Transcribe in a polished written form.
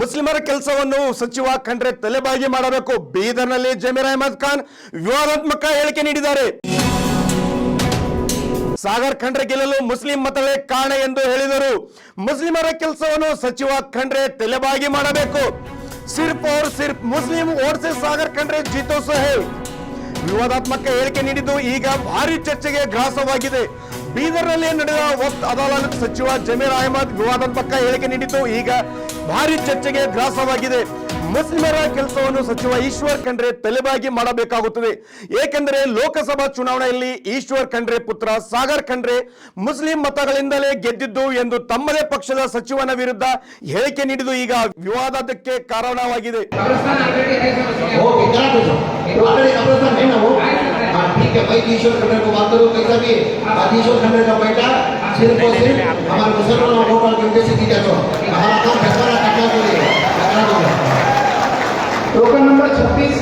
ಮುಸ್ಲಿಮರ ಕೆಲಸವನ್ನು ಸಚಿವ ಖಂಡ್ರೆ ತಲೆಬಾಗಿ ಮಾಡಬೇಕು. ಬೀದರ್ನಲ್ಲಿ ಜಮೀರ್ ಅಹಮದ್ ಖಾನ್ ವಿವಾದಾತ್ಮಕ ಹೇಳಿಕೆ ನೀಡಿದ್ದಾರೆ. ಸಾಗರ್ ಖಂಡ್ರೆ ಗೆಲ್ಲಲು ಮುಸ್ಲಿಂ ಮತವೇ ಕಾರಣ ಎಂದು ಹೇಳಿದರು. ಮುಸ್ಲಿಮರ ಕೆಲಸವನ್ನು ಸಚಿವ ಖಂಡ್ರೆ ತಲೆಬಾಗಿ ಮಾಡಬೇಕು. ಸಿರ್ಫ್ और सिर्फ ಮುಸ್ಲಿಂ वोट से सागर खंड्रे जीतो सो है. ವಿವಾದಾತ್ಮಕ ಹೇಳಿಕೆ ನೀಡಿದ್ದು ಈಗ ಭಾರಿ ಚರ್ಚೆಗೆ ಗ್ರಾಸವಾಗಿದೆ. ಬೀದರ್ನಲ್ಲಿ ನಡೆದ ವಕ್ಫ್ ಅದಾಲತ್ ಸಚಿವ ಜಮೀರ್ ಅಹಮದ್ ವಿವಾದಾತ್ಮಕ ಹೇಳಿಕೆ ನೀಡಿದ್ದು ಈಗ ಭಾರಿ ಚರ್ಚೆಗೆ ಗ್ರಾಸವಾಗಿದೆ. ಮುಸ್ಲಿಮರ ಕೆಲಸವನ್ನು ಸಚಿವ ಈಶ್ವರ್ ಖಂಡ್ರೆ ತಲೆಬಾಗಿ ಮಾಡಬೇಕಾಗುತ್ತದೆ. ಏಕೆಂದರೆ ಲೋಕಸಭಾ ಚುನಾವಣೆಯಲ್ಲಿ ಈಶ್ವರ್ ಖಂಡ್ರೆ ಪುತ್ರ ಸಾಗರ್ ಖಂಡ್ರೆ ಮುಸ್ಲಿಂ ಮತಗಳಿಂದಲೇ ಗೆದ್ದಿದ್ದು ಎಂದು ತಮ್ಮದೇ ಪಕ್ಷದ ಸಚಿವನ ವಿರುದ್ಧ ಹೇಳಿಕೆ ನೀಡಿದ್ದು ಈಗ ವಿವಾದಕ್ಕೆ ಕಾರಣವಾಗಿದೆ. ईश्वर खंड्रे को बात करो कैसा भी ईश्वर खंड्रे का बेटा सिर्फ और सिर्फ हमारे मुसलमान वोटर के उद्देश्य जीता तो हमारा काम फैसला करना चाहिए. Token number 26